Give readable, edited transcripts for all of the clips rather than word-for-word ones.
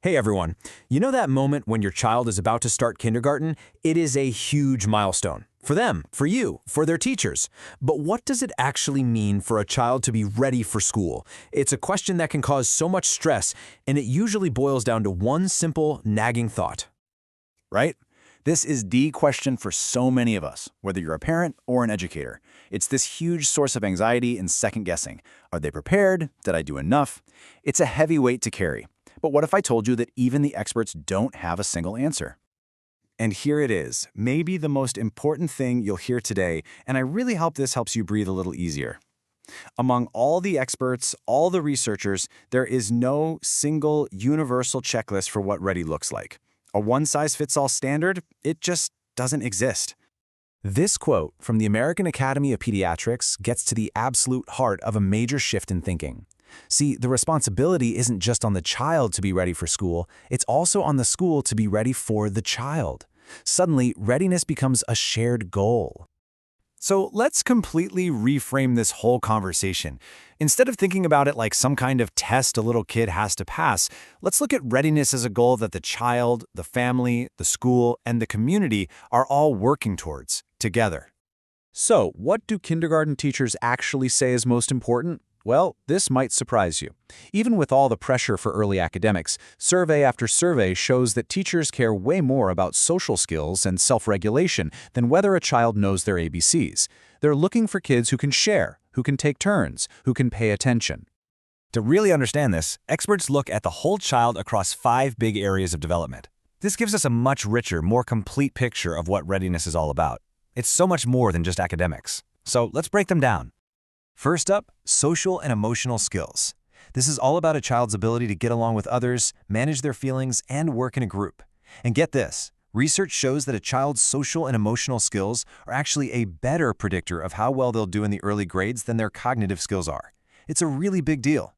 Hey everyone, you know that moment when your child is about to start kindergarten? It is a huge milestone. For them, for you, for their teachers. But what does it actually mean for a child to be ready for school? It's a question that can cause so much stress, and it usually boils down to one simple, nagging thought. Right? This is the question for so many of us, whether you're a parent or an educator. It's this huge source of anxiety and second-guessing. Are they prepared? Did I do enough? It's a heavy weight to carry. But what if I told you that even the experts don't have a single answer? And here it is, maybe the most important thing you'll hear today, and I really hope this helps you breathe a little easier. Among all the experts, all the researchers, there is no single universal checklist for what ready looks like. A one-size-fits-all standard, it just doesn't exist. This quote from the American Academy of Pediatrics gets to the absolute heart of a major shift in thinking. See, the responsibility isn't just on the child to be ready for school, it's also on the school to be ready for the child. Suddenly, readiness becomes a shared goal. So let's completely reframe this whole conversation. Instead of thinking about it like some kind of test a little kid has to pass, let's look at readiness as a goal that the child, the family, the school, and the community are all working towards, together. So, what do kindergarten teachers actually say is most important? Well, this might surprise you. Even with all the pressure for early academics, survey after survey shows that teachers care way more about social skills and self-regulation than whether a child knows their ABCs. They're looking for kids who can share, who can take turns, who can pay attention. To really understand this, experts look at the whole child across 5 big areas of development. This gives us a much richer, more complete picture of what readiness is all about. It's so much more than just academics. So let's break them down. First up, social and emotional skills. This is all about a child's ability to get along with others, manage their feelings, and work in a group. And get this, research shows that a child's social and emotional skills are actually a better predictor of how well they'll do in the early grades than their cognitive skills are. It's a really big deal.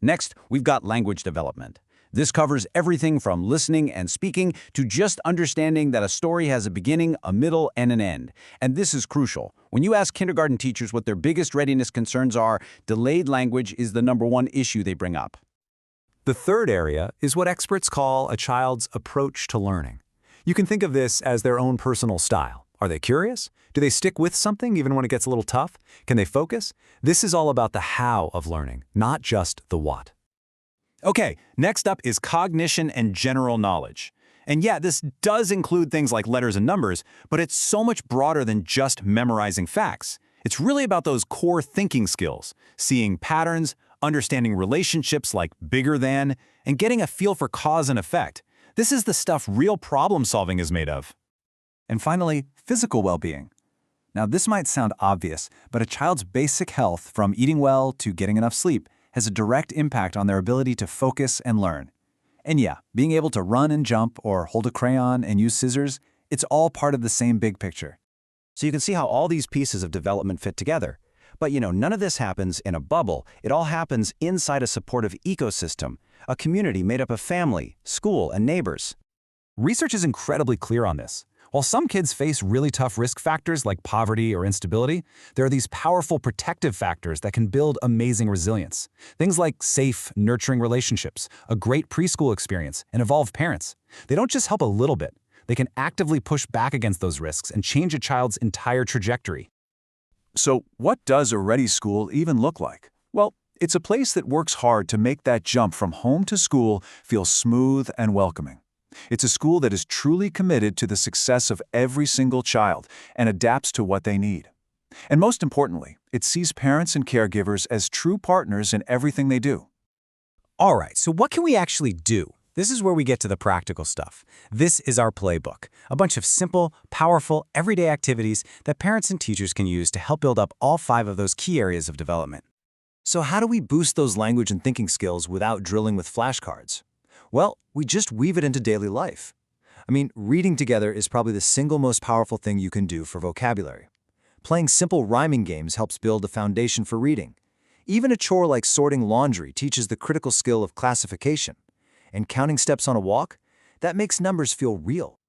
Next, we've got language development. This covers everything from listening and speaking to just understanding that a story has a beginning, a middle, and an end. And this is crucial. When you ask kindergarten teachers what their biggest readiness concerns are, delayed language is the #1 issue they bring up. The third area is what experts call a child's approach to learning. You can think of this as their own personal style. Are they curious? Do they stick with something even when it gets a little tough? Can they focus? This is all about the how of learning, not just the what. Okay, next up is cognition and general knowledge. And yeah, this does include things like letters and numbers, but it's so much broader than just memorizing facts. It's really about those core thinking skills, seeing patterns, understanding relationships like bigger than, and getting a feel for cause and effect. This is the stuff real problem solving is made of. And finally, physical well-being. Now, this might sound obvious, but a child's basic health, from eating well to getting enough sleep, has a direct impact on their ability to focus and learn. And yeah, being able to run and jump or hold a crayon and use scissors, it's all part of the same big picture. So you can see how all these pieces of development fit together. But none of this happens in a bubble. It all happens inside a supportive ecosystem, a community made up of family, school, and neighbors. Research is incredibly clear on this. While some kids face really tough risk factors like poverty or instability, there are these powerful protective factors that can build amazing resilience. Things like safe, nurturing relationships, a great preschool experience, and evolved parents. They don't just help a little bit. They can actively push back against those risks and change a child's entire trajectory. So what does a ready school even look like? Well, it's a place that works hard to make that jump from home to school feel smooth and welcoming. It's a school that is truly committed to the success of every single child and adapts to what they need. And most importantly, it sees parents and caregivers as true partners in everything they do. All right, so what can we actually do? This is where we get to the practical stuff. This is our playbook, a bunch of simple, powerful, everyday activities that parents and teachers can use to help build up all 5 of those key areas of development. So how do we boost those language and thinking skills without drilling with flashcards? Well, we just weave it into daily life. I mean, reading together is probably the single most powerful thing you can do for vocabulary. Playing simple rhyming games helps build a foundation for reading. Even a chore like sorting laundry teaches the critical skill of classification. And counting steps on a walk, that makes numbers feel real.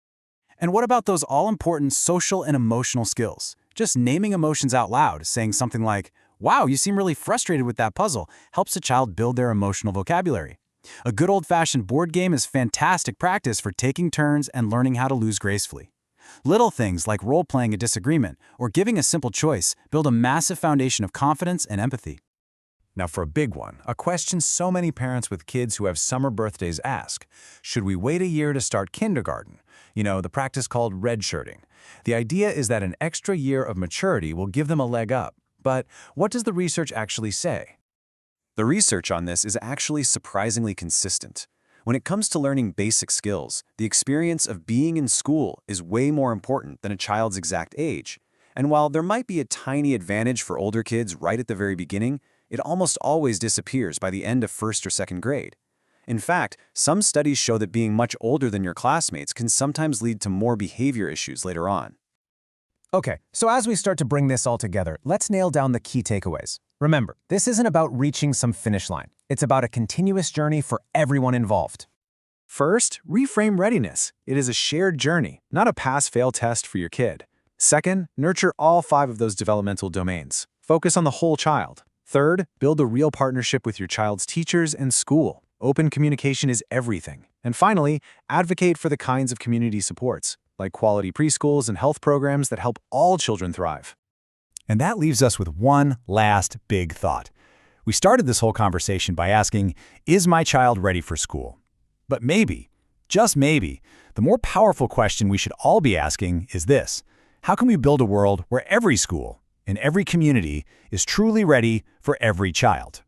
And what about those all-important social and emotional skills? Just naming emotions out loud, saying something like, "Wow, you seem really frustrated with that puzzle," helps a child build their emotional vocabulary. A good old-fashioned board game is fantastic practice for taking turns and learning how to lose gracefully. Little things like role-playing a disagreement or giving a simple choice build a massive foundation of confidence and empathy. Now for a big one, a question so many parents with kids who have summer birthdays ask: should we wait a year to start kindergarten? You know, the practice called redshirting. The idea is that an extra year of maturity will give them a leg up. But what does the research actually say? The research on this is actually surprisingly consistent. When it comes to learning basic skills, the experience of being in school is way more important than a child's exact age. And while there might be a tiny advantage for older kids right at the very beginning, it almost always disappears by the end of first or second grade. In fact, some studies show that being much older than your classmates can sometimes lead to more behavior issues later on. Okay, so as we start to bring this all together, let's nail down the key takeaways. Remember, this isn't about reaching some finish line. It's about a continuous journey for everyone involved. First, reframe readiness. It is a shared journey, not a pass-fail test for your kid. Second, nurture all 5 of those developmental domains. Focus on the whole child. Third, build a real partnership with your child's teachers and school. Open communication is everything. And finally, advocate for the kinds of community supports, like quality preschools and health programs that help all children thrive. And that leaves us with one last big thought. We started this whole conversation by asking, is my child ready for school? But maybe, just maybe, the more powerful question we should all be asking is this: how can we build a world where every school, in every community, is truly ready for every child?